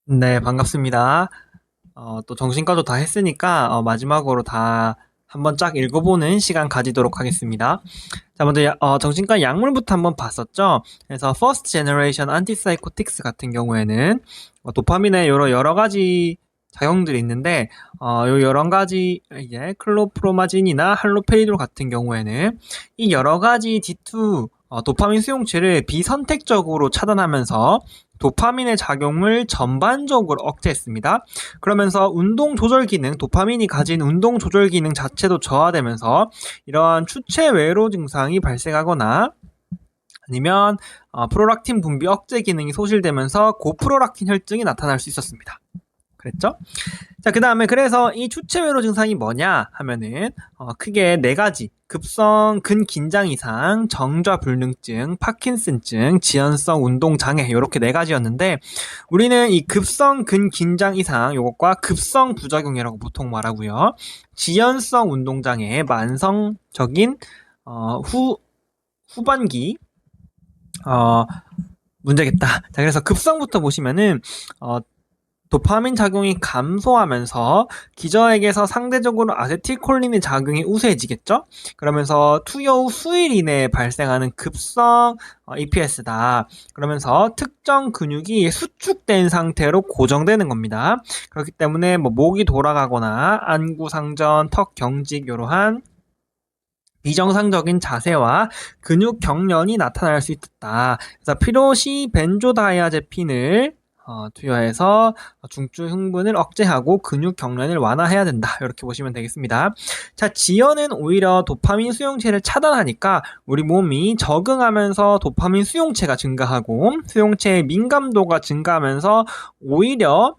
네, 반갑습니다. 또 정신과도 다 했으니까 마지막으로 다 한번 쫙 읽어보는 시간 가지도록 하겠습니다. 자, 먼저 정신과 약물부터 한번 봤었죠. 그래서 First Generation Antipsychotics 같은 경우에는 도파민의 여러 가지 작용들이 있는데 요 여러 가지 이제 클로프로마진이나 할로페리돌 같은 경우에는 이 여러 가지 D2 도파민 수용체를 비선택적으로 차단하면서 도파민의 작용을 전반적으로 억제했습니다. 그러면서 운동 조절 기능, 도파민이 가진 운동 조절 기능 자체도 저하되면서 이러한 추체 외로 증상이 발생하거나 아니면 프로락틴 분비 억제 기능이 소실되면서 고프로락틴 혈증이 나타날 수 있었습니다. 그랬죠? 자, 그 다음에 그래서 이 추체외로 증상이 뭐냐 하면은 크게 네 가지: 급성 근긴장 이상, 정좌불능증, 파킨슨증, 지연성 운동장애, 이렇게 네 가지였는데 우리는 이 급성 근긴장 이상 요것과 급성 부작용이라고 보통 말하고요. 지연성 운동장애, 만성적인 후반기 문제겠다. 자, 그래서 급성부터 보시면은 도파민 작용이 감소하면서 기저액에서 상대적으로 아세틸콜린의 작용이 우세해지겠죠? 그러면서 투여 후 수일 이내에 발생하는 급성 EPS다. 그러면서 특정 근육이 수축된 상태로 고정되는 겁니다. 그렇기 때문에 뭐 목이 돌아가거나 안구상전, 턱 경직 이러한 비정상적인 자세와 근육 경련이 나타날 수 있다. 그래서 필요시 벤조다이아제핀을 투여해서 중추 흥분을 억제하고 근육 경련을 완화해야 된다. 이렇게 보시면 되겠습니다. 자, 지연은 오히려 도파민 수용체를 차단하니까 우리 몸이 적응하면서 도파민 수용체가 증가하고 수용체의 민감도가 증가하면서 오히려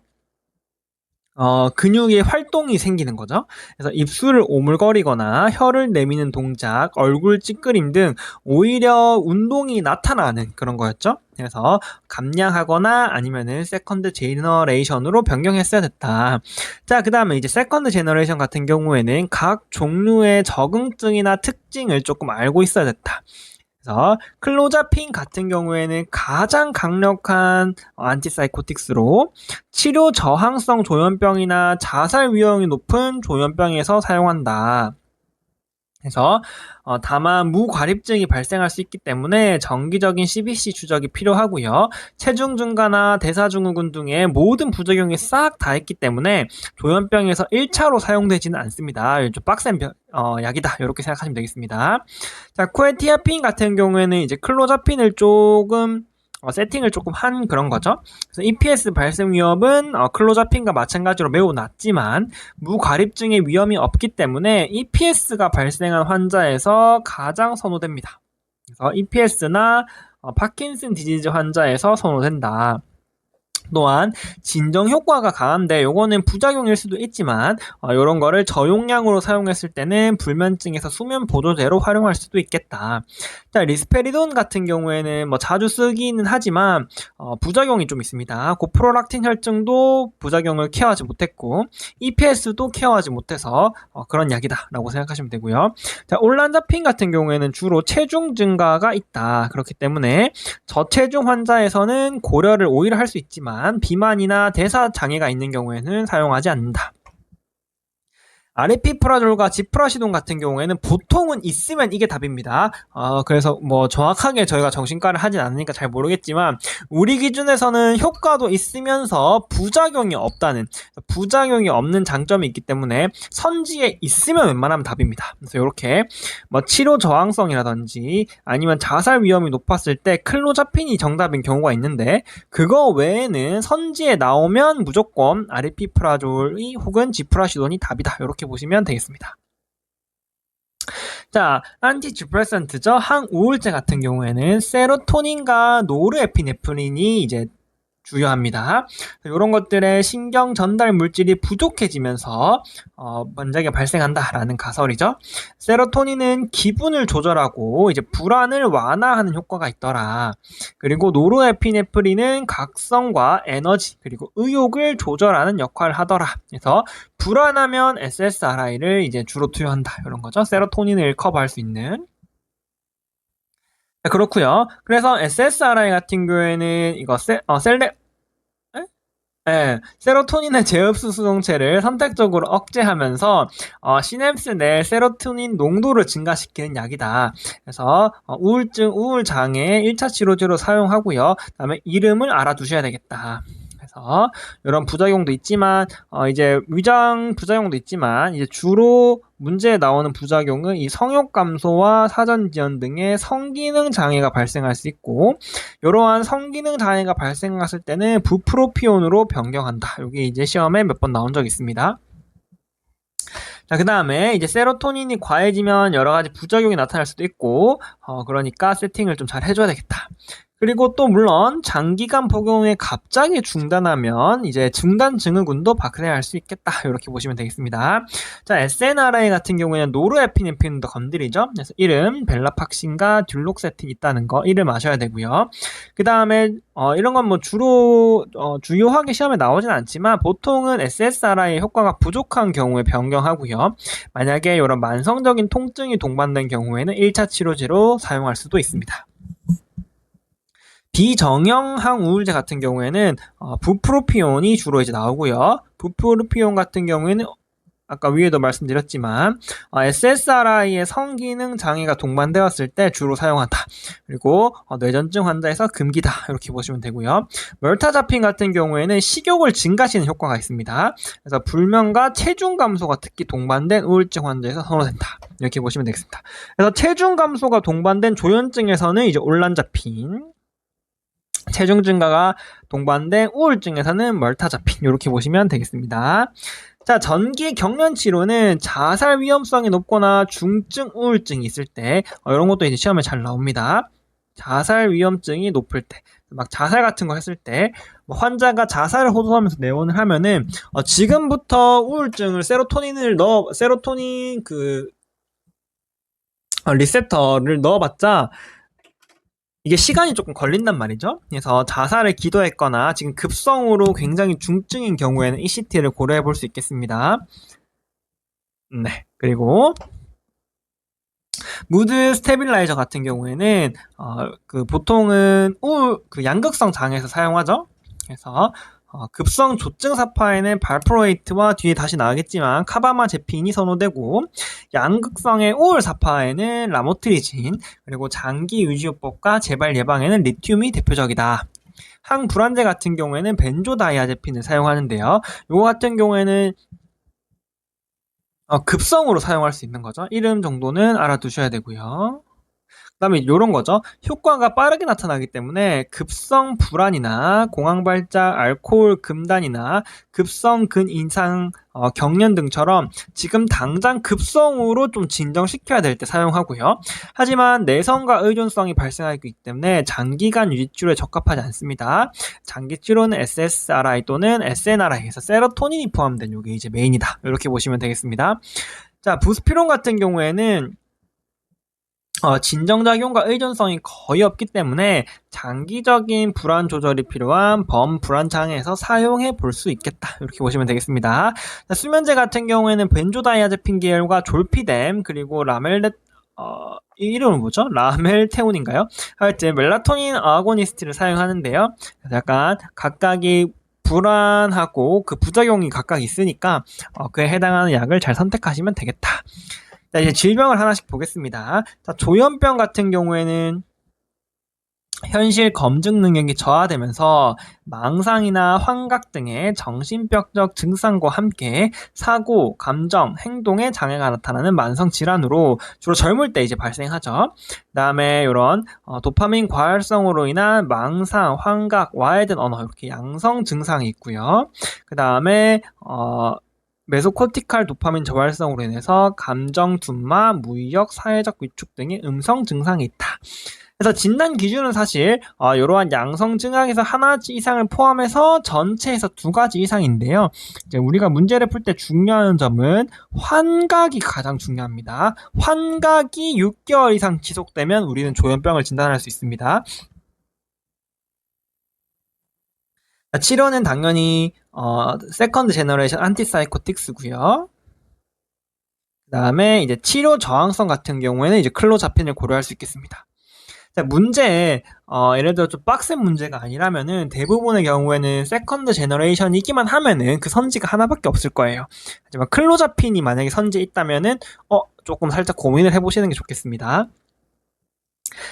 근육의 활동이 생기는 거죠. 그래서 입술을 오물거리거나 혀를 내미는 동작, 얼굴 찌끄림 등 오히려 운동이 나타나는 그런 거였죠. 그래서 감량하거나 아니면은 세컨드 제너레이션으로 변경했어야 됐다. 자, 그 다음에 이제 세컨드 제너레이션 같은 경우에는 각 종류의 적응증이나 특징을 조금 알고 있어야 됐다. 그래서 클로자핀 같은 경우에는 가장 강력한 안티사이코틱스로 치료 저항성 조현병이나 자살 위험이 높은 조현병에서 사용한다. 그래서 다만 무과립증이 발생할 수 있기 때문에 정기적인 CBC 추적이 필요하고요. 체중 증가나 대사증후군 등의 모든 부작용이 싹 다 있기 때문에 조현병에서 1차로 사용되지는 않습니다. 좀 빡센 약이다. 이렇게 생각하시면 되겠습니다. 자, 쿠에티아핀 같은 경우에는 이제 클로자핀을 조금 세팅을 조금 한 그런 거죠. 그래서 EPS 발생 위험은 클로자핀과 마찬가지로 매우 낮지만 무과립증의 위험이 없기 때문에 EPS가 발생한 환자에서 가장 선호됩니다. 그래서 EPS나 파킨슨 디지즈 환자에서 선호된다. 또한 진정 효과가 강한데 요거는 부작용일 수도 있지만 요런 거를 저용량으로 사용했을 때는 불면증에서 수면 보조제로 활용할 수도 있겠다. 자, 리스페리돈 같은 경우에는 뭐 자주 쓰기는 하지만 부작용이 좀 있습니다. 고프로락틴 혈증도 부작용을 케어하지 못했고 EPS도 케어하지 못해서 그런 약이다라고 생각하시면 되고요. 자, 올란자핀 같은 경우에는 주로 체중 증가가 있다. 그렇기 때문에 저체중 환자에서는 고려를 오히려 할 수 있지만 비만이나 대사 장애가 있는 경우에는 사용하지 않는다. 아레피프라졸과 지프라시돈 같은 경우에는 보통은 있으면 이게 답입니다. 그래서 뭐 정확하게 저희가 정신과를 하진 않으니까 잘 모르겠지만 우리 기준에서는 효과도 있으면서 부작용이 없다는, 부작용이 없는 장점이 있기 때문에 선지에 있으면 웬만하면 답입니다. 그래서 이렇게 뭐 치료 저항성이라든지 아니면 자살 위험이 높았을 때 클로자핀이 정답인 경우가 있는데 그거 외에는 선지에 나오면 무조건 아레피프라졸이 혹은 지프라시돈이 답이다. 이렇게 보시면 되겠습니다. 자, 안티디프레센트죠. 항우울제 같은 경우에는 세로토닌과 노르에피네프린이 이제 주요합니다. 이런 것들의 신경 전달 물질이 부족해지면서 문제가 발생한다라는 가설이죠. 세로토닌은 기분을 조절하고 이제 불안을 완화하는 효과가 있더라. 그리고 노르에피네프린은 각성과 에너지 그리고 의욕을 조절하는 역할을 하더라. 그래서 불안하면 SSRI를 이제 주로 투여한다. 이런 거죠. 세로토닌을 커버할 수 있는. 그렇고요. 그래서 SSRI 같은 경우에는 이거 셀렉 예, 세로토닌의 재흡수 수용체를 선택적으로 억제하면서 시냅스 내 세로토닌 농도를 증가시키는 약이다. 그래서 우울증, 우울장애 1차 치료제로 사용하고요. 그다음에 이름을 알아두셔야 되겠다. 그래서 이런 부작용도 있지만 이제 위장 부작용도 있지만 이제 주로 문제에 나오는 부작용은 이 성욕 감소와 사전 지연 등의 성기능 장애가 발생할 수 있고 이러한 성기능 장애가 발생했을 때는 부프로피온으로 변경한다. 여기 이제 시험에 몇 번 나온 적 있습니다. 자, 그 다음에 이제 세로토닌이 과해지면 여러 가지 부작용이 나타날 수도 있고, 그러니까 세팅을 좀 잘 해줘야 되겠다. 그리고 또 물론 장기간 복용 후에 갑자기 중단하면 이제 중단 증후군도 발생할 수 있겠다. 이렇게 보시면 되겠습니다. 자, SNRI 같은 경우에는 노르에피네프린도 건드리죠. 그래서 이름 벨라팍신과 듀록세틴 있다는 거 이름 아셔야 되고요. 그 다음에 이런 건 뭐 주로 주요하게 시험에 나오진 않지만 보통은 SSRI 효과가 부족한 경우에 변경하고요. 만약에 이런 만성적인 통증이 동반된 경우에는 1차 치료제로 사용할 수도 있습니다. 비정형 항우울제 같은 경우에는 부프로피온이 주로 이제 나오고요. 부프로피온 같은 경우에는 아까 위에도 말씀드렸지만 SSRI의 성기능 장애가 동반되었을 때 주로 사용한다. 그리고 뇌전증 환자에서 금기다. 이렇게 보시면 되고요. 멸타자핀 같은 경우에는 식욕을 증가시키는 효과가 있습니다. 그래서 불면과 체중 감소가 특히 동반된 우울증 환자에서 선호된다. 이렇게 보시면 되겠습니다. 그래서 체중 감소가 동반된 조현증에서는 이제 올란자핀, 체중 증가가 동반된 우울증에서는 멀타자핀 이렇게 보시면 되겠습니다. 자, 전기 경련 치료는 자살 위험성이 높거나 중증 우울증이 있을 때 이런 것도 이제 시험에 잘 나옵니다. 자살 위험증이 높을 때, 막 자살 같은 거 했을 때 환자가 자살을 호소하면서 내원을 하면은 지금부터 우울증을 세로토닌 리셉터를 넣어봤자 이게 시간이 조금 걸린단 말이죠. 그래서 자살을 기도했거나 지금 급성으로 굉장히 중증인 경우에는 ECT를 고려해 볼 수 있겠습니다. 네. 그리고 무드 스테빌라이저 같은 경우에는 보통은 양극성 장애에서 사용하죠. 그래서 급성 조증 사파에는 발프로에이트와 뒤에 다시 나오겠지만 카바마제핀이 선호되고 양극성의 우울 사파에는 라모트리진 그리고 장기 유지요법과 재발 예방에는 리튬이 대표적이다. 항불안제 같은 경우에는 벤조다이아제핀을 사용하는데요. 이거 같은 경우에는 급성으로 사용할 수 있는 거죠. 이름 정도는 알아두셔야 되고요. 그 다음에 이런 거죠. 효과가 빠르게 나타나기 때문에 급성 불안이나 공황발작, 알코올 금단이나 급성 근인상 경련 등처럼 지금 당장 급성으로 좀 진정시켜야 될 때 사용하고요. 하지만 내성과 의존성이 발생하기 때문에 장기간 유지치료에 적합하지 않습니다. 장기치료는 SSRI 또는 SNRI에서 세로토닌이 포함된 이게 이제 메인이다. 이렇게 보시면 되겠습니다. 자, 부스피론 같은 경우에는 진정작용과 의존성이 거의 없기 때문에 장기적인 불안 조절이 필요한 범불안 장애에서 사용해 볼 수 있겠다. 이렇게 보시면 되겠습니다. 자, 수면제 같은 경우에는 벤조다이아제핀 계열과 졸피뎀 그리고 이 이름은 뭐죠? 라멜테온인가요? 하여튼 멜라토닌 아고니스트를 사용하는데요. 약간 각각이 불안하고 그 부작용이 각각 있으니까 그에 해당하는 약을 잘 선택하시면 되겠다. 자, 이제 질병을 하나씩 보겠습니다. 자, 조현병 같은 경우에는 현실 검증 능력이 저하되면서 망상이나 환각 등의 정신병적 증상과 함께 사고, 감정, 행동에 장애가 나타나는 만성 질환으로 주로 젊을 때 이제 발생하죠. 그다음에 이런 도파민 과활성으로 인한 망상, 환각, 와해된 언어 이렇게 양성 증상이 있고요. 그다음에 메소코티칼 도파민 저활성으로 인해서 감정 둔마, 무의력, 사회적 위축 등의 음성 증상이 있다. 그래서 진단 기준은 사실 이러한 양성 증상에서 하나 이상을 포함해서 전체에서 2가지 이상인데요. 이제 우리가 문제를 풀 때 중요한 점은 환각이 가장 중요합니다. 환각이 6개월 이상 지속되면 우리는 조현병을 진단할 수 있습니다. 치료는 당연히 세컨드 제너레이션 안티사이코틱스고요. 그 다음에 이제 치료 저항성 같은 경우에는 이제 클로자펜을 고려할 수 있겠습니다. 자, 문제, 예를 들어 좀 빡센 문제가 아니라면은 대부분의 경우에는 세컨드 제너레이션이기만 하면은 그 선지가 하나밖에 없을 거예요. 하지만 클로자핀이 만약에 선지에 있다면은, 조금 살짝 고민을 해보시는 게 좋겠습니다.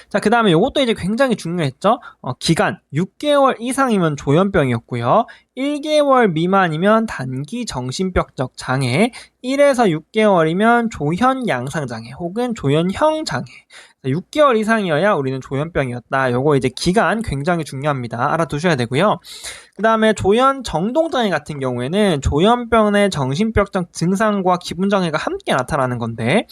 자, 그 다음에 이것도 이제 굉장히 중요했죠. 기간 6개월 이상이면 조현병이었고요. 1개월 미만이면 단기 정신병적 장애, 1에서 6개월이면 조현 양상 장애 혹은 조현형 장애. 6개월 이상이어야 우리는 조현병이었다. 요거 이제 기간 굉장히 중요합니다. 알아두셔야 되고요. 그 다음에 조현 정동장애 같은 경우에는 조현병의 정신병적 증상과 기분장애가 함께 나타나는 건데,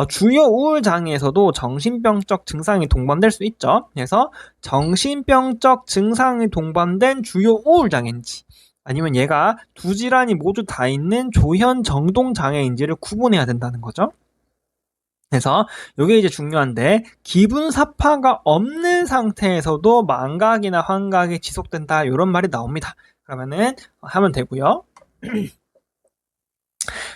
주요 우울장애에서도 정신병적 증상이 동반될 수 있죠. 그래서 정신병적 증상이 동반된 주요 우울장애인지 아니면 얘가 두 질환이 모두 다 있는 조현 정동장애인지를 구분해야 된다는 거죠. 그래서 이게 이제 중요한데, 기분 사파가 없는 상태에서도 망각이나 환각이 지속된다, 이런 말이 나옵니다. 그러면은 하면 되고요.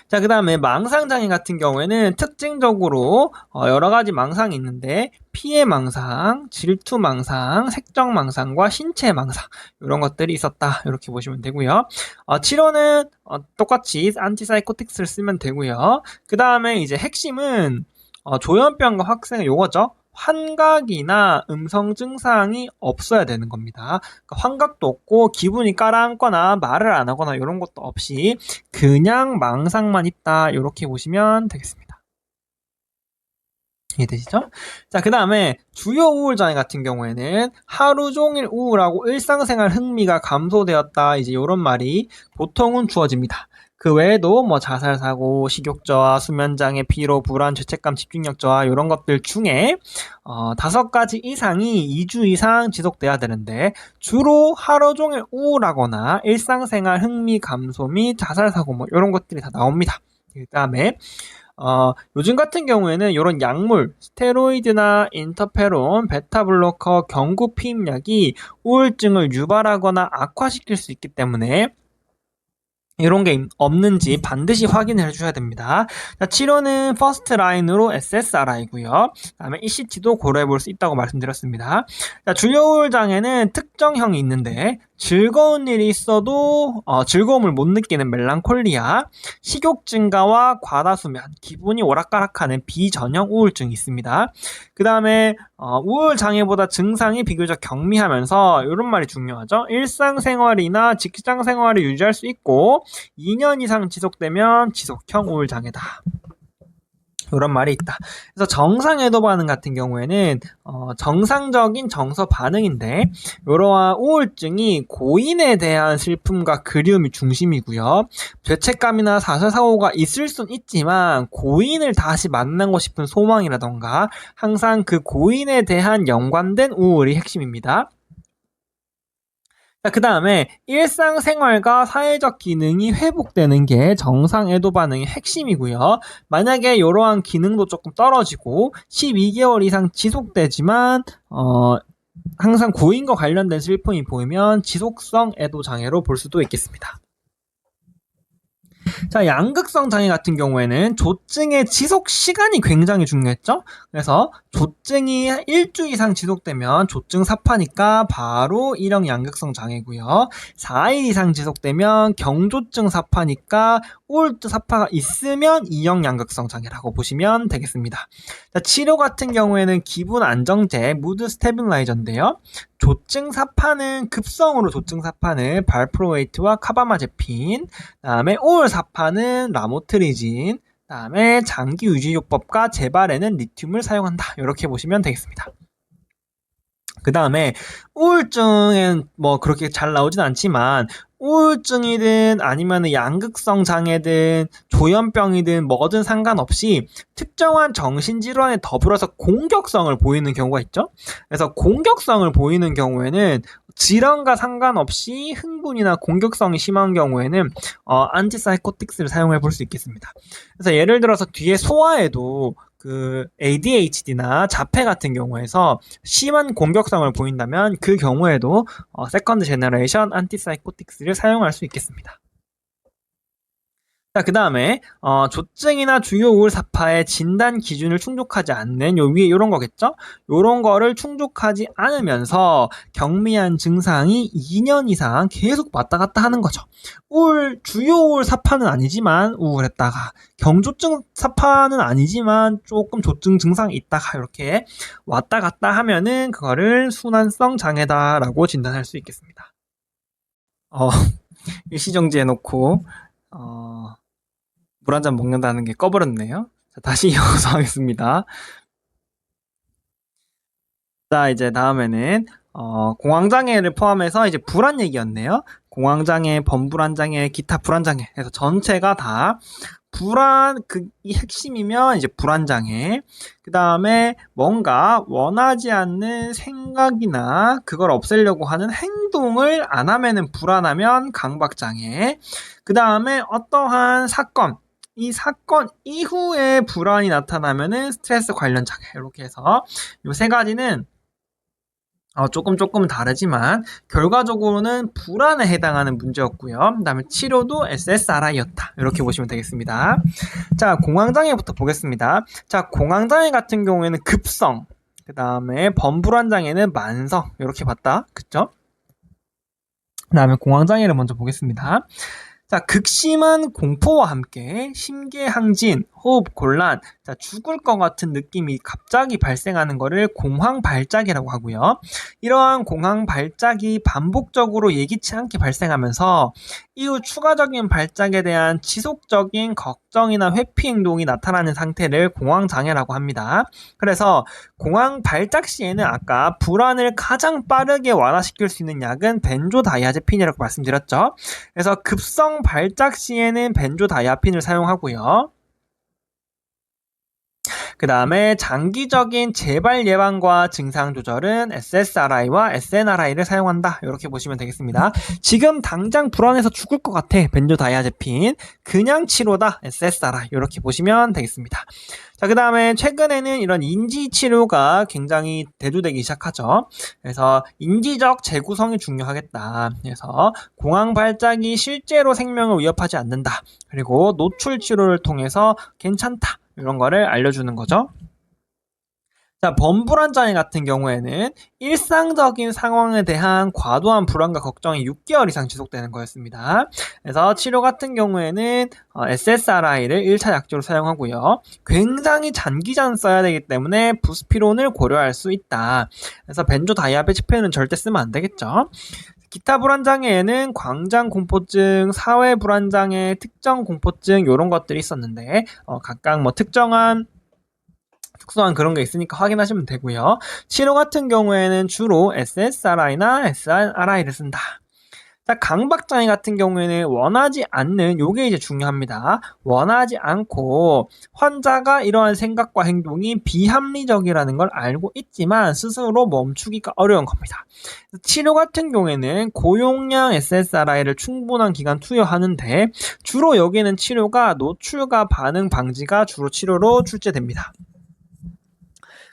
자, 그 다음에 망상장애 같은 경우에는 특징적으로 여러 가지 망상이 있는데, 피해 망상, 질투 망상, 색적 망상과 신체 망상, 이런 것들이 있었다, 이렇게 보시면 되고요. 치료는 똑같이 안티사이코틱스를 쓰면 되고요. 그 다음에 이제 핵심은 조현병과 확생은 요거죠. 환각이나 음성 증상이 없어야 되는 겁니다. 그러니까 환각도 없고 기분이 가라앉거나 말을 안 하거나 이런 것도 없이 그냥 망상만 있다, 이렇게 보시면 되겠습니다. 이해되시죠? 자, 그 다음에 주요 우울장애 같은 경우에는 하루 종일 우울하고 일상생활 흥미가 감소되었다, 이제 이런 말이 보통은 주어집니다. 그 외에도 뭐 자살 사고, 식욕 저하, 수면 장애, 피로, 불안, 죄책감, 집중력 저하, 이런 것들 중에 5가지 이상이 2주 이상 지속돼야 되는데, 주로 하루 종일 우울하거나 일상생활 흥미 감소 및 자살 사고 뭐 이런 것들이 다 나옵니다. 그 다음에 요즘 같은 경우에는 이런 약물, 스테로이드나 인터페론, 베타블로커, 경구 피임약이 우울증을 유발하거나 악화시킬 수 있기 때문에 이런 게 없는지 반드시 확인을 해주셔야 됩니다. 자, 치료는 퍼스트 라인으로 SSRI고요. 그다음에 ECT도 고려해 볼 수 있다고 말씀드렸습니다. 자, 주요 우울 장애는 특정형이 있는데, 즐거운 일이 있어도 즐거움을 못 느끼는 멜랑콜리아, 식욕 증가와 과다 수면, 기분이 오락가락하는 비전형 우울증이 있습니다. 그 다음에 우울 장애보다 증상이 비교적 경미하면서, 이런 말이 중요하죠. 일상생활이나 직장생활을 유지할 수 있고 2년 이상 지속되면 지속형 우울 장애다, 이런 말이 있다. 그래서 정상애도 반응 같은 경우에는 정상적인 정서 반응인데, 이러한 우울증이 고인에 대한 슬픔과 그리움이 중심이고요. 죄책감이나 사설 사고가 있을 순 있지만 고인을 다시 만나고 싶은 소망이라던가 항상 그 고인에 대한 연관된 우울이 핵심입니다. 자, 그 다음에 일상생활과 사회적 기능이 회복되는 게 정상애도 반응의 핵심이고요. 만약에 이러한 기능도 조금 떨어지고 12개월 이상 지속되지만 항상 고인과 관련된 슬픔이 보이면 지속성 애도 장애로 볼 수도 있겠습니다. 자, 양극성 장애 같은 경우에는 조증의 지속 시간이 굉장히 중요했죠. 그래서 조증이 1주 이상 지속되면 조증 사파니까 바로 일형 양극성 장애고요. 4일 이상 지속되면 경조증 사파니까 우울증 사파가 있으면 2형 양극성 장애라고 보시면 되겠습니다. 자, 치료 같은 경우에는 기분 안정제, 무드 스테빌라이저인데요. 조증 사파는 급성으로 조증 사파는 발프로웨이트와 카바마제핀, 그다음에 우울 사파는 라모트리진, 그다음에 장기 유지요법과 재발에는 리튬을 사용한다, 이렇게 보시면 되겠습니다. 그 다음에 우울증은 뭐 그렇게 잘 나오진 않지만, 우울증이든 아니면 양극성 장애든 조현병이든 뭐든 상관없이 특정한 정신질환에 더불어서 공격성을 보이는 경우가 있죠. 그래서 공격성을 보이는 경우에는 질환과 상관없이 흥분이나 공격성이 심한 경우에는 안티사이코틱스를 사용해 볼 수 있겠습니다. 그래서 예를 들어서 뒤에 소아에도 그 ADHD나 자폐 같은 경우에서 심한 공격성을 보인다면 그 경우에도 세컨드 제너레이션 안티사이코틱스를 사용할 수 있겠습니다. 자, 그 다음에 조증이나 주요 우울 사파의 진단 기준을 충족하지 않는 요 위에 요런 거겠죠? 요런 거를 충족하지 않으면서 경미한 증상이 2년 이상 계속 왔다 갔다 하는 거죠. 주요 우울 사파는 아니지만 우울했다가, 경조증 사파는 아니지만 조금 조증 증상이 있다가 이렇게 왔다 갔다 하면은 그거를 순환성 장애다라고 진단할 수 있겠습니다. 일시정지해 놓고 물 한 잔 먹는다는 게 꺼버렸네요. 자, 다시 이어서 하겠습니다. 자, 이제 다음에는 공황장애를 포함해서 이제 불안 얘기였네요. 공황장애, 범불안장애, 기타 불안장애. 그래서 전체가 다 이 핵심이면 이제 불안장애. 그 다음에 뭔가 원하지 않는 생각이나 그걸 없애려고 하는 행동을 안 하면은 불안하면 강박장애. 그 다음에 어떠한 사건, 이 사건 이후에 불안이 나타나면은 스트레스 관련 장애. 이렇게 해서 이 세 가지는 조금 다르지만 결과적으로는 불안에 해당하는 문제였고요. 그 다음에 치료도 SSRI였다. 이렇게 보시면 되겠습니다. 자, 공황장애부터 보겠습니다. 자, 공황장애 같은 경우에는 급성, 그 다음에 범불안장애는 만성. 이렇게 봤다. 그쵸? 그 다음에 공황장애를 먼저 보겠습니다. 자, 극심한 공포와 함께 심계항진, 호흡 곤란, 자, 죽을 것 같은 느낌이 갑자기 발생하는 것을 공황발작이라고 하고요. 이러한 공황발작이 반복적으로 예기치 않게 발생하면서 이후 추가적인 발작에 대한 지속적인 걱정이나 회피 행동이 나타나는 상태를 공황장애라고 합니다. 그래서 공황발작 시에는 아까 불안을 가장 빠르게 완화시킬 수 있는 약은 벤조다이아제핀이라고 말씀드렸죠. 그래서 급성 발작 시에는 벤조다이아핀을 사용하고요. 그 다음에 장기적인 재발 예방과 증상 조절은 SSRI와 SNRI를 사용한다. 이렇게 보시면 되겠습니다. 지금 당장 불안해서 죽을 것 같아. 벤조다이아제핀. 그냥 치료다. SSRI. 이렇게 보시면 되겠습니다. 자, 그 다음에 최근에는 이런 인지 치료가 굉장히 대두되기 시작하죠. 그래서 인지적 재구성이 중요하겠다. 그래서 공황 발작이 실제로 생명을 위협하지 않는다. 그리고 노출 치료를 통해서 괜찮다. 이런 거를 알려주는 거죠. 자, 범불안장애 같은 경우에는 일상적인 상황에 대한 과도한 불안과 걱정이 6개월 이상 지속되는 거였습니다. 그래서 치료 같은 경우에는 SSRI를 1차 약제로 사용하고요. 굉장히 장기간 써야 되기 때문에 부스피론을 고려할 수 있다. 그래서 벤조다이아제핀은 절대 쓰면 안 되겠죠. 기타 불안장애에는 광장공포증, 사회불안장애, 특정공포증 이런 것들이 있었는데 각각 뭐 특수한 그런 게 있으니까 확인하시면 되고요. 치료 같은 경우에는 주로 SSRI나 SNRI를 쓴다. 자, 강박장애 같은 경우에는 원하지 않는, 요게 이제 중요합니다. 원하지 않고 환자가 이러한 생각과 행동이 비합리적이라는 걸 알고 있지만 스스로 멈추기가 어려운 겁니다. 치료 같은 경우에는 고용량 SSRI를 충분한 기간 투여하는데 주로 여기는 치료가 노출과 반응 방지가 주로 치료로 출제됩니다.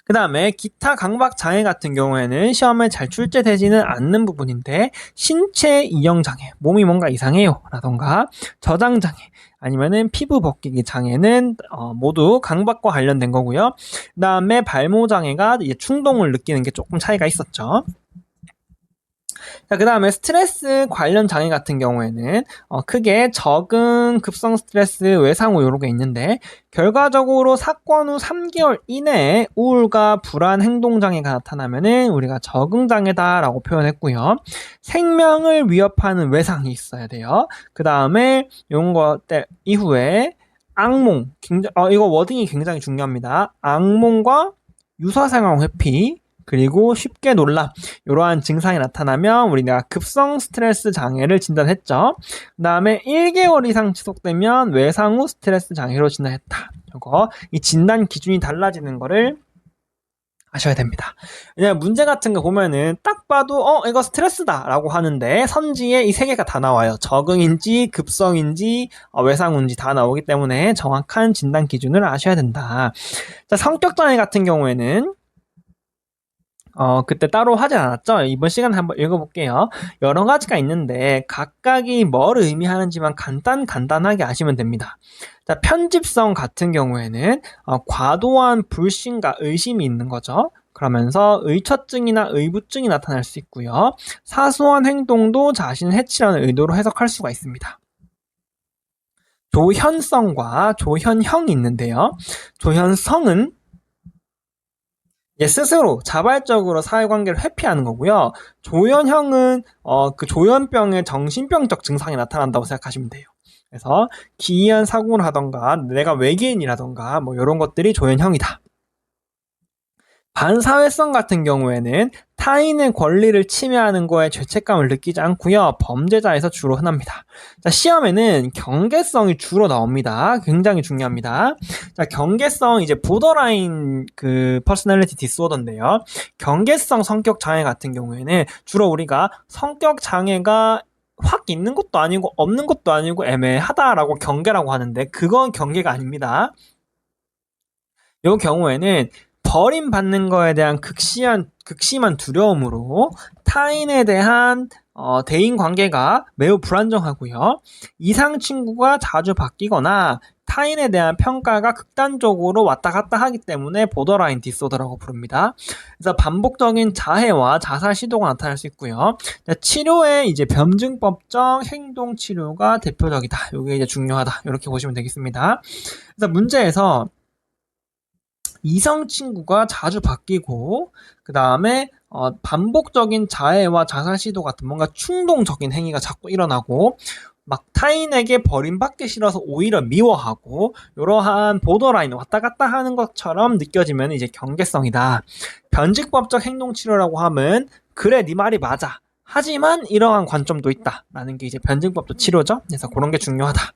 그 다음에 기타 강박 장애 같은 경우에는 시험에 잘 출제되지는 않는 부분인데 신체 이형 장애, 몸이 뭔가 이상해요 라던가 저장 장애 아니면은 피부 벗기기 장애는 모두 강박과 관련된 거고요. 그 다음에 발모 장애가 이제 충동을 느끼는 게 조금 차이가 있었죠. 자, 그 다음에 스트레스 관련 장애 같은 경우에는 크게 적응, 급성 스트레스, 외상후 이런 게 있는데 결과적으로 사건 후 3개월 이내에 우울과 불안 행동 장애가 나타나면은 우리가 적응 장애다라고 표현했고요. 생명을 위협하는 외상이 있어야 돼요. 그 다음에 이런 것 이후에 악몽, 이거 워딩이 굉장히 중요합니다. 악몽과 유사 상황 회피 그리고 쉽게 놀라 이러한 증상이 나타나면 우리가 급성 스트레스 장애를 진단했죠. 그 다음에 1개월 이상 지속되면 외상 후 스트레스 장애로 진단했다. 이 진단 기준이 달라지는 거를 아셔야 됩니다. 왜냐면 문제 같은 거 보면은 딱 봐도 이거 스트레스다 라고 하는데 선지에 이 세 개가 다 나와요. 적응인지 급성인지 외상인지 다 나오기 때문에 정확한 진단 기준을 아셔야 된다. 자, 성격 장애 같은 경우에는 그때 따로 하진 않았죠? 이번 시간에 한번 읽어볼게요. 여러 가지가 있는데 각각이 뭘 의미하는지만 간단하게 아시면 됩니다. 자, 편집성 같은 경우에는 과도한 불신과 의심이 있는 거죠. 그러면서 의처증이나 의부증이 나타날 수 있고요. 사소한 행동도 자신을 해치려는 의도로 해석할 수가 있습니다. 조현성과 조현형이 있는데요. 조현성은 스스로 자발적으로 사회관계를 회피하는 거고요. 조현형은 그 조현병의 정신병적 증상이 나타난다고 생각하시면 돼요. 그래서 기이한 사고를 하던가 내가 외계인이라던가 뭐 이런 것들이 조현형이다. 반사회성 같은 경우에는 타인의 권리를 침해하는 거에 죄책감을 느끼지 않고요. 범죄자에서 주로 흔합니다. 자, 시험에는 경계성이 주로 나옵니다. 굉장히 중요합니다. 자, 경계성 이제 보더라인 그 퍼스널리티 디스오더인데요. 경계성 성격 장애 같은 경우에는 주로 우리가 성격 장애가 확 있는 것도 아니고 없는 것도 아니고 애매하다라고 경계라고 하는데 그건 경계가 아닙니다. 이 경우에는 버림받는 거에 대한 극심한 두려움으로 타인에 대한 대인 관계가 매우 불안정하고요. 이상 친구가 자주 바뀌거나 타인에 대한 평가가 극단적으로 왔다 갔다 하기 때문에 보더라인 디소더라고 부릅니다. 그래서 반복적인 자해와 자살 시도가 나타날 수 있고요. 치료에 이제 변증법적 행동 치료가 대표적이다. 이게 이제 중요하다. 이렇게 보시면 되겠습니다. 그래서 문제에서 이성 친구가 자주 바뀌고 그 다음에 반복적인 자해와 자살 시도 같은 뭔가 충동적인 행위가 자꾸 일어나고 막 타인에게 버림받기 싫어서 오히려 미워하고 이러한 보더라인 왔다 갔다 하는 것처럼 느껴지면 이제 경계성이다. 변직법적 행동치료라고 하면 그래 네 말이 맞아. 하지만 이러한 관점도 있다라는 게 이제 변증법적 치료죠. 그래서 그런 게 중요하다.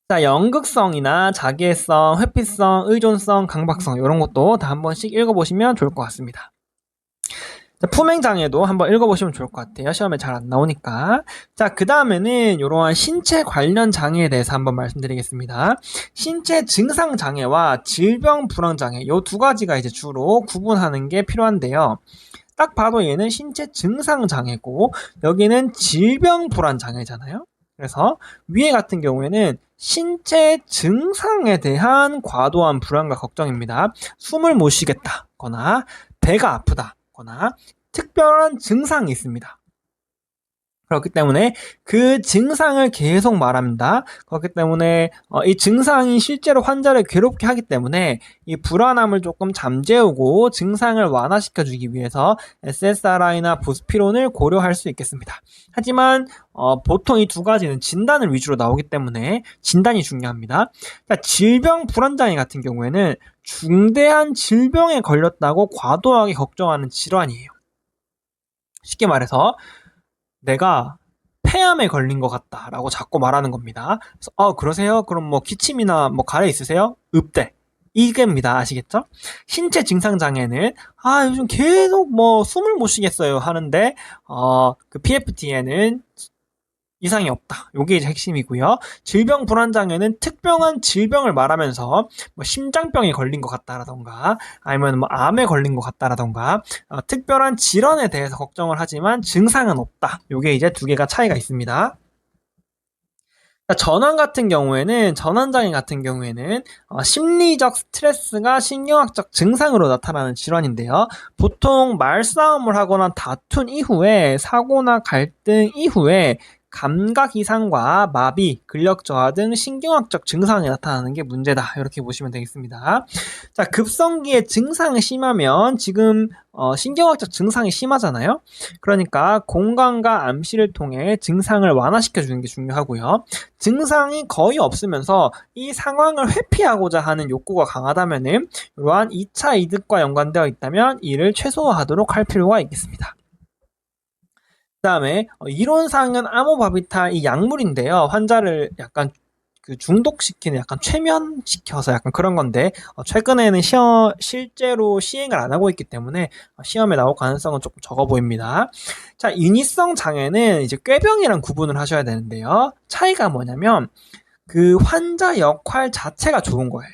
자, 연극성이나 자기애성, 회피성, 의존성, 강박성 이런 것도 다 한 번씩 읽어보시면 좋을 것 같습니다. 자, 품행장애도 한번 읽어보시면 좋을 것 같아요. 시험에 잘 안 나오니까. 자, 그 다음에는 이러한 신체 관련 장애에 대해서 한번 말씀드리겠습니다. 신체 증상 장애와 질병 불안 장애 이 두 가지가 이제 주로 구분하는 게 필요한데요. 딱 봐도 얘는 신체 증상 장애고 여기는 질병 불안 장애잖아요. 그래서 위에 같은 경우에는 신체 증상에 대한 과도한 불안과 걱정입니다. 숨을 못 쉬겠다거나 배가 아프다거나 특별한 증상이 있습니다. 그렇기 때문에 그 증상을 계속 말합니다. 그렇기 때문에 이 증상이 실제로 환자를 괴롭게 하기 때문에 이 불안함을 조금 잠재우고 증상을 완화시켜주기 위해서 SSRI나 부스피론을 고려할 수 있겠습니다. 하지만 보통 이 두 가지는 진단을 위주로 나오기 때문에 진단이 중요합니다. 그러니까 질병 불안장애 같은 경우에는 중대한 질병에 걸렸다고 과도하게 걱정하는 질환이에요. 쉽게 말해서 내가 폐암에 걸린 것 같다라고 자꾸 말하는 겁니다. 그래서 그러세요? 그럼 뭐 기침이나 뭐 가래 있으세요? 읍대. 이게입니다. 아시겠죠? 신체 증상 장애는 요즘 계속 뭐 숨을 못 쉬겠어요 하는데 그 PFT에는 이상이 없다. 요게 이제 핵심이고요. 질병 불안 장애는 특별한 질병을 말하면서 뭐 심장병에 걸린 것 같다라던가 아니면 뭐 암에 걸린 것 같다라던가 특별한 질환에 대해서 걱정을 하지만 증상은 없다. 요게 이제 두 개가 차이가 있습니다. 전환 장애 같은 경우에는 심리적 스트레스가 신경학적 증상으로 나타나는 질환인데요. 보통 말싸움을 하거나 다툰 이후에 사고나 갈등 이후에 감각 이상과 마비, 근력 저하 등 신경학적 증상이 나타나는 게 문제다. 이렇게 보시면 되겠습니다. 자, 급성기의 증상이 심하면 지금 신경학적 증상이 심하잖아요. 그러니까 공감과 암시를 통해 증상을 완화시켜 주는 게 중요하고요. 증상이 거의 없으면서 이 상황을 회피하고자 하는 욕구가 강하다면은 이러한 2차 이득과 연관되어 있다면 이를 최소화하도록 할 필요가 있겠습니다. 그 다음에 이론상은 아모바비탈 이 약물인데요. 환자를 약간 그 중독시키는 약간 최면시켜서 약간 그런 건데 최근에는 실제로 시행을 안 하고 있기 때문에 시험에 나올 가능성은 조금 적어 보입니다. 자, 인위성 장애는 이제 꾀병이랑 구분을 하셔야 되는데요. 차이가 뭐냐면 그 환자 역할 자체가 좋은 거예요.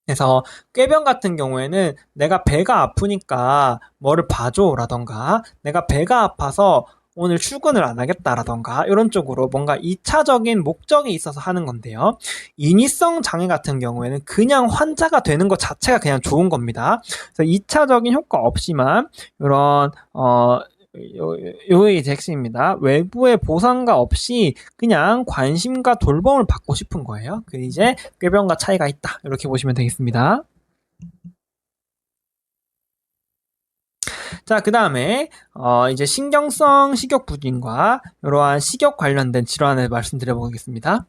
그래서 꾀병 같은 경우에는 내가 배가 아프니까 뭐를 봐줘라던가 내가 배가 아파서 오늘 출근을 안 하겠다라던가 이런 쪽으로 뭔가 2차적인 목적이 있어서 하는 건데요. 인위성 장애 같은 경우에는 그냥 환자가 되는 것 자체가 그냥 좋은 겁니다. 그래서 2차적인 효과 없이만 이런 요게 이제 핵심입니다. 외부의 보상과 없이 그냥 관심과 돌봄을 받고 싶은 거예요. 그 이제 꾀병과 차이가 있다. 이렇게 보시면 되겠습니다. 자, 그 다음에 이제 신경성 식욕부진과 이러한 식욕 관련된 질환을 말씀드려보겠습니다.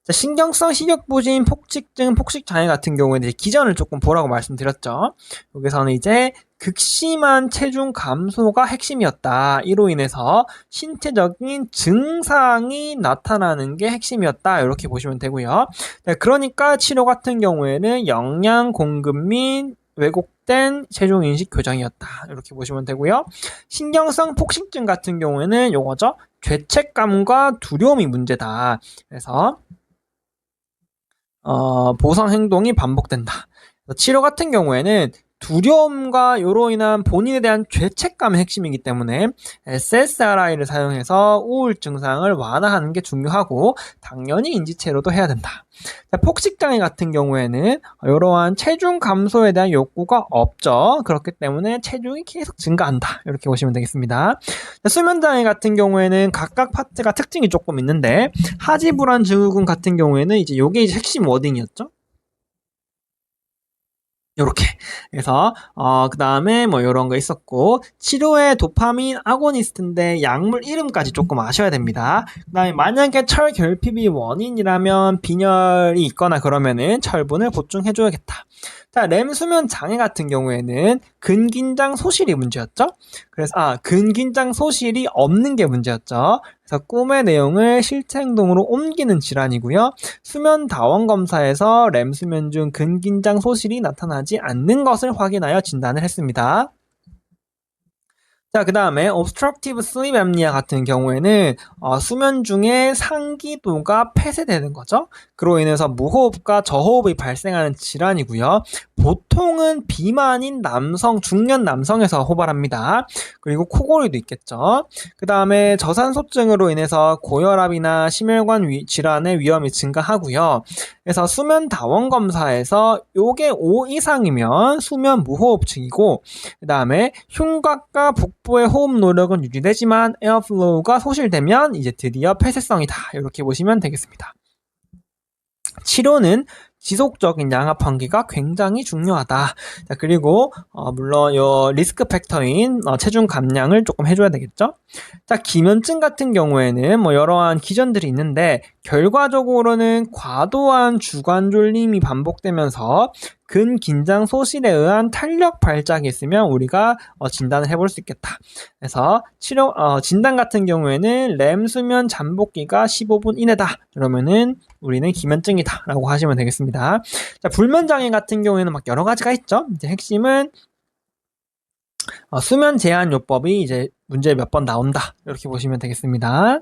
자, 신경성 식욕부진, 폭식증, 폭식장애 같은 경우에는 이제 기전을 조금 보라고 말씀드렸죠. 여기서는 이제 극심한 체중 감소가 핵심이었다. 이로 인해서 신체적인 증상이 나타나는 게 핵심이었다. 이렇게 보시면 되고요. 네, 그러니까 치료 같은 경우에는 영양 공급 및 왜곡된 체중 인식 교정이었다. 이렇게 보시면 되고요. 신경성 폭식증 같은 경우에는 요거죠. 죄책감과 두려움이 문제다. 그래서 보상 행동이 반복된다. 치료 같은 경우에는 두려움과 이로 인한 본인에 대한 죄책감이 핵심이기 때문에 SSRI를 사용해서 우울 증상을 완화하는 게 중요하고 당연히 인지체로도 해야 된다. 폭식장애 같은 경우에는 이러한 체중 감소에 대한 욕구가 없죠. 그렇기 때문에 체중이 계속 증가한다. 이렇게 보시면 되겠습니다. 수면장애 같은 경우에는 각각 파트가 특징이 조금 있는데 하지불안 증후군 같은 경우에는 이제 요게 이제 핵심 워딩이었죠. 요렇게. 그래서 그 다음에 뭐 요런 거 있었고 치료의 도파민 아고니스트인데 약물 이름까지 조금 아셔야 됩니다. 그 다음에 만약에 철 결핍이 원인이라면 빈혈이 있거나 그러면은 철분을 보충해줘야겠다. 자, 렘 수면 장애 같은 경우에는 근긴장 소실이 문제였죠. 그래서 근긴장 소실이 없는 게 문제였죠. 그래서 꿈의 내용을 실체 행동으로 옮기는 질환이고요. 수면 다원 검사에서 렘 수면 중 근긴장 소실이 나타나지 않는 것을 확인하여 진단을 했습니다. 자, 그 다음에 obstructive sleep apnea 같은 경우에는 수면 중에 상기도가 폐쇄되는 거죠. 그로 인해서 무호흡과 저호흡이 발생하는 질환이고요. 보통은 비만인 남성, 중년 남성에서 호발합니다. 그리고 코골이도 있겠죠. 그 다음에 저산소증으로 인해서 고혈압이나 심혈관 질환의 위험이 증가하고요. 그래서 수면 다원 검사에서 요게 5 이상이면 수면 무호흡증이고 그 다음에 흉곽과 북부의 호흡 노력은 유지되지만 에어플로우가 소실되면 이제 드디어 폐쇄성이다. 이렇게 보시면 되겠습니다. 치료는 지속적인 양압 환기가 굉장히 중요하다. 자, 그리고 물론 요 리스크 팩터인 체중 감량을 조금 해줘야 되겠죠. 자, 기면증 같은 경우에는 뭐 여러한 기전들이 있는데 결과적으로는 과도한 주관 졸림이 반복되면서 근긴장 소실에 의한 탄력 발작이 있으면 우리가 진단을 해볼 수 있겠다. 그래서 치료 진단 같은 경우에는 렘 수면 잠복기가 15분 이내다. 그러면은 우리는 기면증이다라고 하시면 되겠습니다. 자, 불면 장애 같은 경우에는 막 여러 가지가 있죠. 이제 핵심은 수면 제한 요법이 이제 문제 몇 번 나온다. 이렇게 보시면 되겠습니다.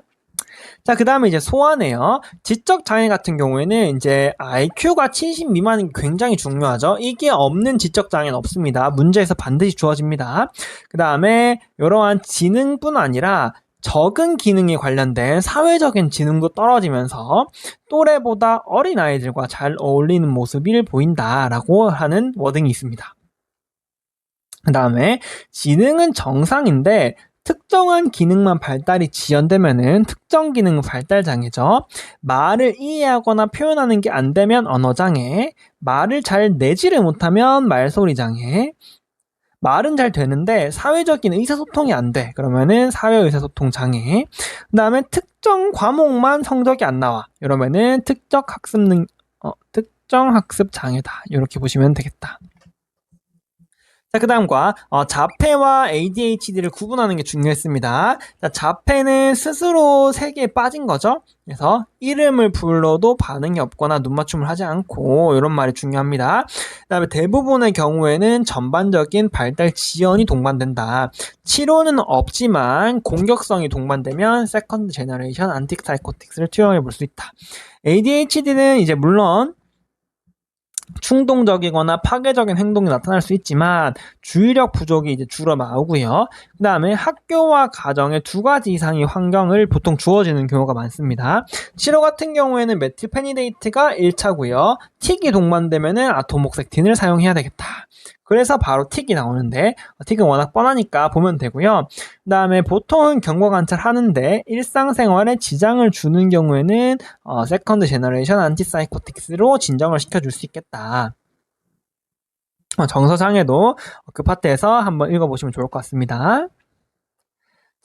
자, 그 다음에 이제 소아네요. 지적 장애 같은 경우에는 이제 IQ가 70 미만이 굉장히 중요하죠. 이게 없는 지적 장애는 없습니다. 문제에서 반드시 주어집니다. 그 다음에 이러한 지능뿐 아니라 적은 기능에 관련된 사회적인 지능도 떨어지면서 또래보다 어린 아이들과 잘 어울리는 모습을 보인다라고 하는 워딩이 있습니다. 그 다음에 지능은 정상인데 특정한 기능만 발달이 지연되면은 특정 기능 발달 장애죠. 말을 이해하거나 표현하는 게 안 되면 언어 장애, 말을 잘 내지를 못하면 말소리 장애, 말은 잘 되는데 사회적인 의사소통이 안 돼. 그러면은 사회의사소통 장애. 그 다음에 특정 과목만 성적이 안 나와. 이러면은 특정 학습 장애다. 이렇게 보시면 되겠다. 자, 그 다음과 자폐와 ADHD를 구분하는 게 중요했습니다. 자, 자폐는 스스로 세계에 빠진 거죠. 그래서 이름을 불러도 반응이 없거나 눈맞춤을 하지 않고 이런 말이 중요합니다. 그 다음에 대부분의 경우에는 전반적인 발달 지연이 동반된다. 치료는 없지만 공격성이 동반되면 세컨드 제너레이션 안티사이코틱스를 투여해 볼 수 있다. ADHD는 이제 물론 충동적이거나 파괴적인 행동이 나타날 수 있지만 주의력 부족이 이제 주로 나오고요. 그 다음에 학교와 가정에 2가지 이상의 환경을 보통 주어지는 경우가 많습니다. 치료 같은 경우에는 메틸페니데이트가 1차고요. 틱이 동반되면은 아토목색틴을 사용해야 되겠다. 그래서 바로 틱이 나오는데 틱은 워낙 뻔하니까 보면 되고요. 그 다음에 보통은 경과 관찰하는데 일상생활에 지장을 주는 경우에는 세컨드 제너레이션 안티사이코틱스로 진정을 시켜줄 수 있겠다. 정서장애도 그 파트에서 한번 읽어보시면 좋을 것 같습니다.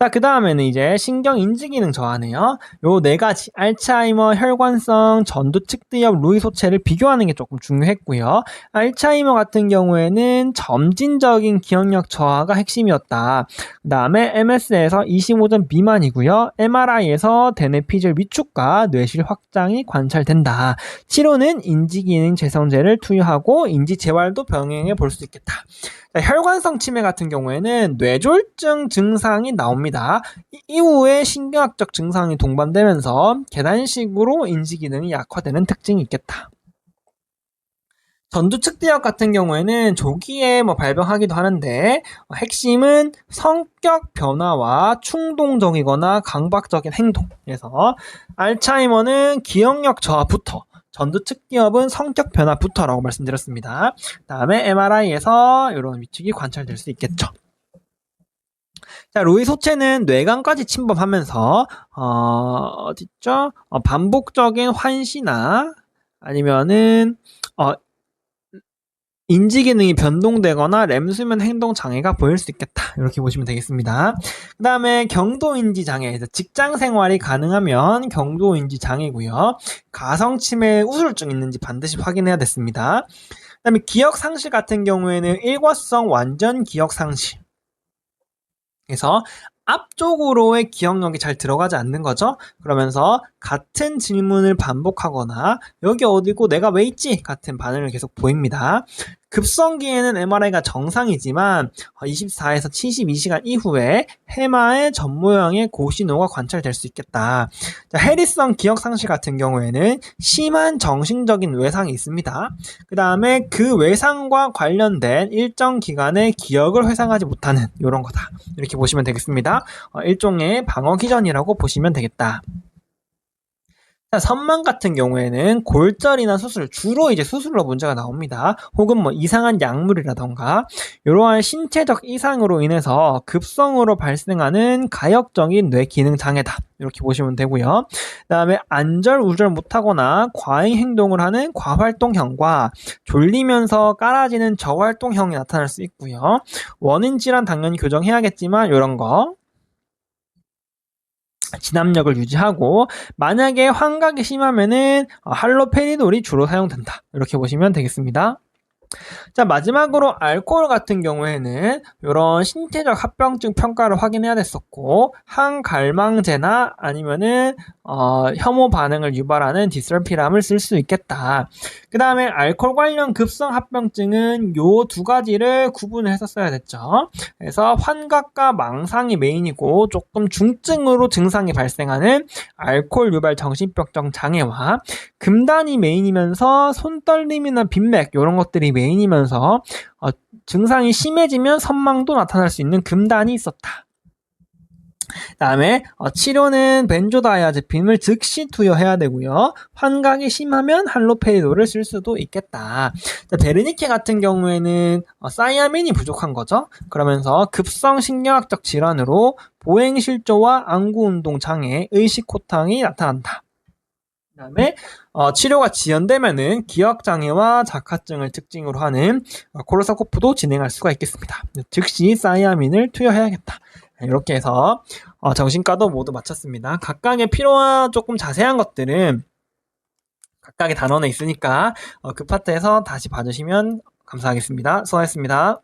자, 그 다음에는 이제 신경 인지 기능 저하네요. 요 4가지 알츠하이머, 혈관성, 전두측두엽, 루이 소체를 비교하는 게 조금 중요했고요. 알츠하이머 같은 경우에는 점진적인 기억력 저하가 핵심이었다. 그 다음에 MS에서 25점 미만이고요. MRI에서 대뇌피질 위축과 뇌실 확장이 관찰된다. 치료는 인지기능 재성제를 투여하고 인지 재활도 병행해 볼 수 있겠다. 혈관성 치매 같은 경우에는 뇌졸중 증상이 나옵니다. 이후에 신경학적 증상이 동반되면서 계단식으로 인지기능이 약화되는 특징이 있겠다. 전두측두엽 같은 경우에는 조기에 발병하기도 하는데 핵심은 성격 변화와 충동적이거나 강박적인 행동. 그래서 알츠하이머는 기억력 저하부터, 전두측두엽은 성격 변화부터라고 말씀드렸습니다. 다음에 MRI에서 이런 위축이 관찰될 수 있겠죠. 자, 루이 소체는 뇌관까지 침범하면서 어딨죠? 반복적인 환시나 아니면은 인지 기능이 변동되거나 렘 수면 행동 장애가 보일 수 있겠다. 이렇게 보시면 되겠습니다. 그 다음에 경도인지 장애, 직장 생활이 가능하면 경도인지 장애고요. 가성 치매 우울증 있는지 반드시 확인해야 됐습니다. 그 다음에 기억 상실 같은 경우에는 일과성 완전 기억 상실. 그래서 앞쪽으로의 기억력이 잘 들어가지 않는 거죠. 그러면서 같은 질문을 반복하거나 여기 어디고 내가 왜 있지? 같은 반응을 계속 보입니다. 급성기에는 MRI가 정상이지만 24에서 72시간 이후에 해마의 전모형의 고신호가 관찰될 수 있겠다. 자, 해리성 기억상실 같은 경우에는 심한 정신적인 외상이 있습니다. 그 다음에 그 외상과 관련된 일정 기간의 기억을 회상하지 못하는 이런 거다. 이렇게 보시면 되겠습니다. 일종의 방어 기전이라고 보시면 되겠다. 자, 선망 같은 경우에는 골절이나 수술, 주로 이제 수술로 문제가 나옵니다. 혹은 이상한 약물이라던가 이러한 신체적 이상으로 인해서 급성으로 발생하는 가역적인 뇌 기능 장애다. 이렇게 보시면 되고요. 그 다음에 안절, 우절 못하거나 과잉 행동을 하는 과활동형과 졸리면서 깔아지는 저활동형이 나타날 수 있고요. 원인 질환 당연히 교정해야겠지만 이런 거 진압력을 유지하고 만약에 환각이 심하면은 할로페리돌이 주로 사용된다. 이렇게 보시면 되겠습니다. 자, 마지막으로 알코올 같은 경우에는 이런 신체적 합병증 평가를 확인해야 됐었고 항갈망제나 아니면은 혐오 반응을 유발하는 디설피람을 쓸 수 있겠다. 그 다음에 알코올 관련 급성 합병증은 요 2가지를 구분해서 써야 됐죠. 그래서 환각과 망상이 메인이고 조금 중증으로 증상이 발생하는 알코올 유발 정신병적 장애와 금단이 메인이면서 손떨림이나 빈맥 이런 것들이 메인이면서 증상이 심해지면 선망도 나타날 수 있는 금단이 있었다. 다음에 치료는 벤조다이아제핀을 즉시 투여해야 되고요. 환각이 심하면 할로페리도를 쓸 수도 있겠다. 자, 베르니케 같은 경우에는 사이아민이 부족한 거죠. 그러면서 급성 신경학적 질환으로 보행실조와 안구운동 장애, 의식호탕이 나타난다. 그 다음에 치료가 지연되면은 기억장애와 자카증을 특징으로 하는 코르사코프도 진행할 수가 있겠습니다. 즉시 사이아민을 투여해야겠다. 이렇게 해서 정신과도 모두 마쳤습니다. 각각의 필요와 조금 자세한 것들은 각각의 단원에 있으니까 그 파트에서 다시 봐주시면 감사하겠습니다. 수고하셨습니다.